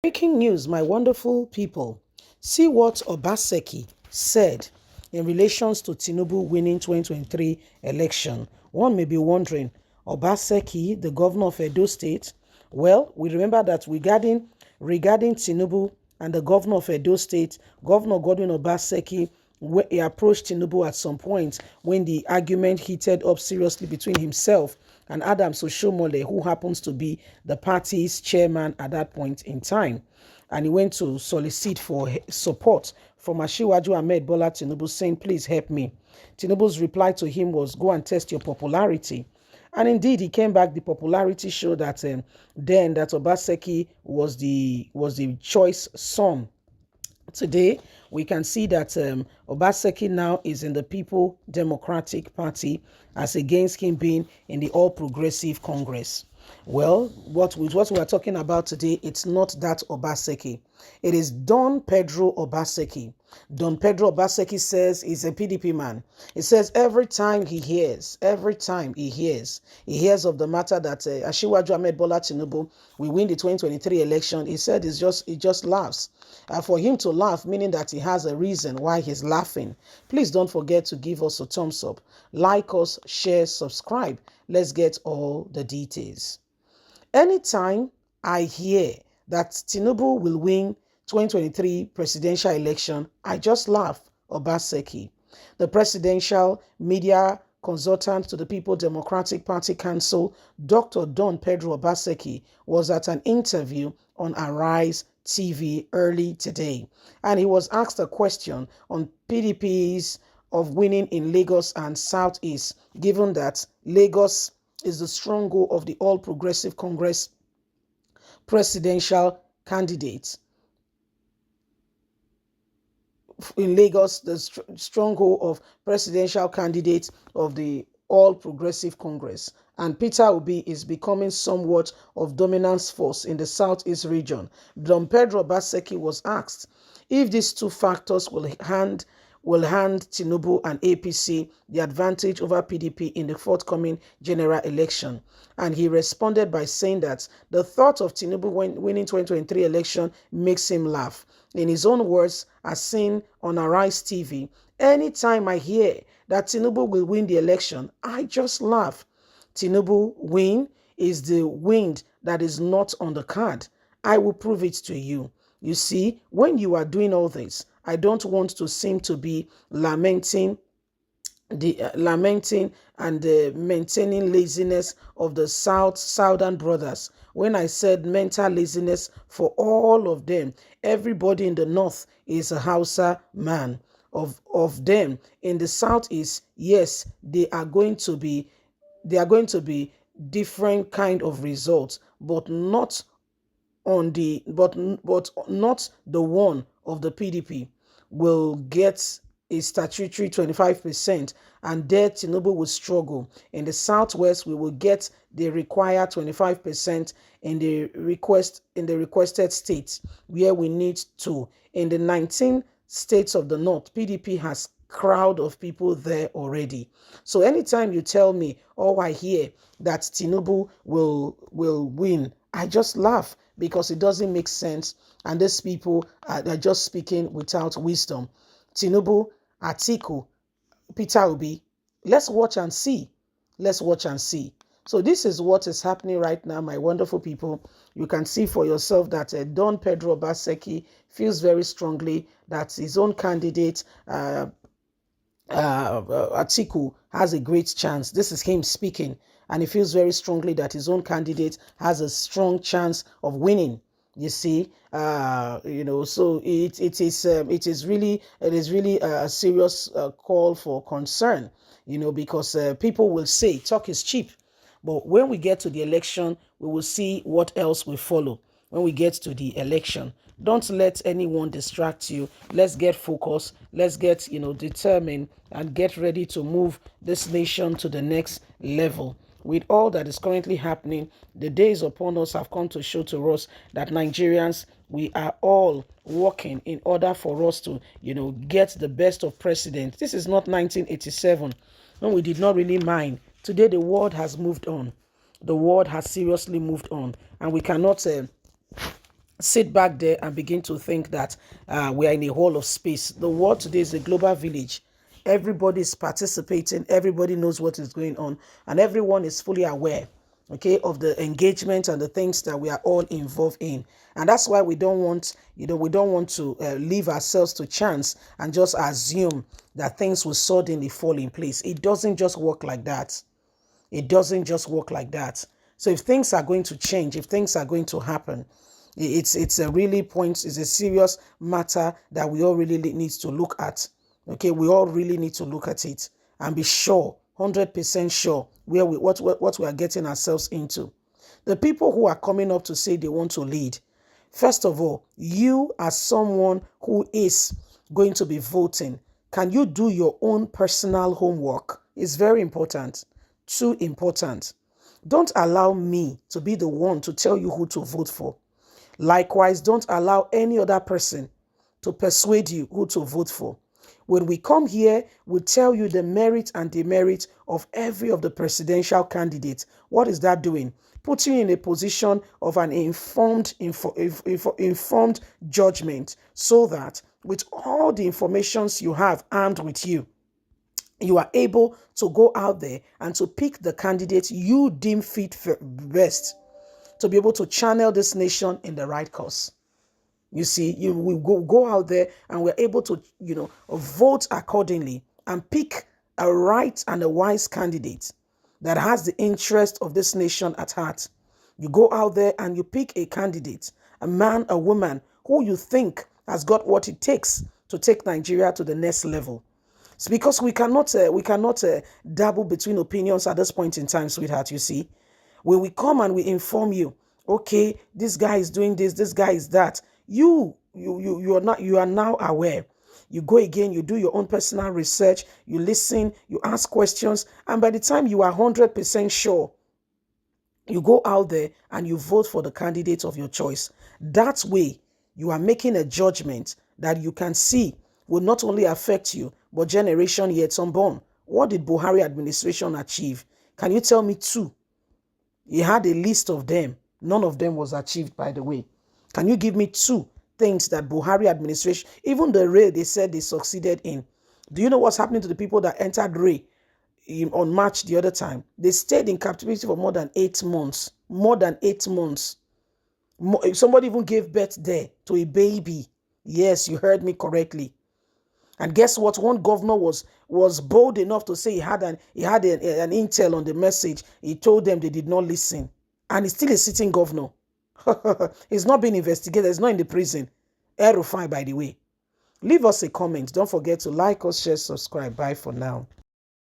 Breaking news, my wonderful people. See what Obaseki said in relations to Tinubu winning 2023 election. One may be wondering, Obaseki, the governor of Edo State? Well, we remember that regarding Tinubu and the governor of Edo State, Governor Godwin Obaseki, he approached Tinubu at some point when the argument heated up seriously between himself and Adams Oshomole, who happens to be the party's chairman at that point in time. And he went to solicit for support from Asiwaju Ahmed Bola Tinubu, saying, please help me. Tinubu's reply to him was, go and test your popularity. And indeed, he came back. The popularity showed that then that Obaseki was the choice son. Today, we can see that Obaseki now is in the People Democratic Party as against him being in the All Progressive Congress. Well, what we are talking about today, it's not that Obaseki. It is Don Pedro Obaseki. Don Pedro Obaseki says he's a PDP man. He says every time he hears of the matter that Asiwaju Ahmed Bola Tinubu will win the 2023 election, he said he just laughs. For him to laugh, meaning that he has a reason why he's laughing. Please don't forget to give us a thumbs up, like us, share, subscribe. Let's get all the details. Anytime I hear that Tinubu will win 2023 presidential election, I just laugh. Obaseki, the presidential media consultant to the People Democratic Party Council, Dr. Don Pedro Obaseki, was at an interview on Arise TV early today, and he was asked a question on PDP's of winning in Lagos and Southeast, given that Lagos is the stronghold of the All Progressive Congress presidential candidates. In Lagos, the stronghold of presidential candidates of the All Progressive Congress. And Peter Obi is becoming somewhat of dominance force in the Southeast region. Don Pedro Obaseki was asked if these two factors will hand Tinubu and APC the advantage over PDP in the forthcoming general election. And he responded by saying that the thought of Tinubu winning 2023 election makes him laugh. In his own words, as seen on Arise TV, anytime I hear that Tinubu will win the election, I just laugh. Tinubu win is the wind that is not on the card. I will prove it to you. You see, when you are doing all this, I don't want to seem to be lamenting and maintaining laziness of the southern brothers. When I said mental laziness for all of them, everybody in the north is a Hausa man. Of them in the southeast, yes, they are going to be different kind of results, but not on the but not the one of the PDP will get a statutory 25%, and there Tinubu will struggle. In the southwest, we will get the required 25% in the requested states where we need to. In the 19 states of the north, PDP has crowd of people there already. So anytime you tell me, oh, I hear that Tinubu will win, I just laugh because it doesn't make sense, and these people are just speaking without wisdom. Tinubu, Atiku, Peter Obi, let's watch and see. Let's watch and see. So this is what is happening right now, my wonderful people. You can see for yourself that Don Pedro Obaseki feels very strongly that his own candidate, Atiku, has a great chance. This is him speaking, and he feels very strongly that his own candidate has a strong chance of winning. You see, so it is really a serious call for concern, because people will say talk is cheap, but when we get to the election, we will see what else will follow. When we get to the election, don't let anyone distract you. Let's get focused. Let's get determined and get ready to move this nation to the next level. With all that is currently happening, the days upon us have come to show to us that Nigerians, we are all working in order for us to, get the best of presidents. This is not 1987 when we did not really mind. Today, the world has moved on. The world has seriously moved on, and we cannot sit back there and begin to think that we are in a hall of space. The world today is a global village. Everybody is participating. Everybody knows what is going on, and everyone is fully aware, okay, of the engagement and the things that we are all involved in. And that's why we don't want, we don't want to leave ourselves to chance and just assume that things will suddenly fall in place. It doesn't just work like that. It doesn't just work like that. So if things are going to change, if things are going to happen, it's a really point, it's a serious matter that we all really need to look at. Okay, we all really need to look at it and be sure, 100% sure what we are getting ourselves into. The people who are coming up to say they want to lead, first of all, you as someone who is going to be voting, can you do your own personal homework? It's very important. Too important. Don't allow me to be the one to tell you who to vote for. Likewise, don't allow any other person to persuade you who to vote for. When we come here, we tell you the merit and demerit of every of the presidential candidates. What is that doing? Putting you in a position of an informed judgment, so that with all the informations you have armed with you, you are able to go out there and to pick the candidates you deem fit best to be able to channel this nation in the right course. You see, we go out there and we're able to, vote accordingly and pick a right and a wise candidate that has the interest of this nation at heart. You go out there and you pick a candidate, a man, a woman, who you think has got what it takes to take Nigeria to the next level. It's because we cannot dabble between opinions at this point in time, sweetheart, you see. When we come and we inform you, okay, this guy is doing this guy is that, you are now aware. You go again, you do your own personal research, you listen, you ask questions, and by the time you are 100% sure, you go out there and you vote for the candidate of your choice. That way, you are making a judgment that you can see will not only affect you, but generation yet unborn. What did Buhari administration achieve? Can you tell me two? He had a list of them. None of them was achieved, by the way. Can you give me two things that Buhari administration, even the raid they said they succeeded in? Do you know what's happening to the people that entered raid on March the other time? They stayed in captivity for more than 8 months. More than 8 months. Somebody even gave birth there to a baby. Yes, you heard me correctly. And guess what? One governor was bold enough to say he had an intel on the message. He told them they did not listen. And he's still a sitting governor. He's not being investigated. He's not in the prison. El-Rufai, by the way. Leave us a comment. Don't forget to like us, share, subscribe. Bye for now.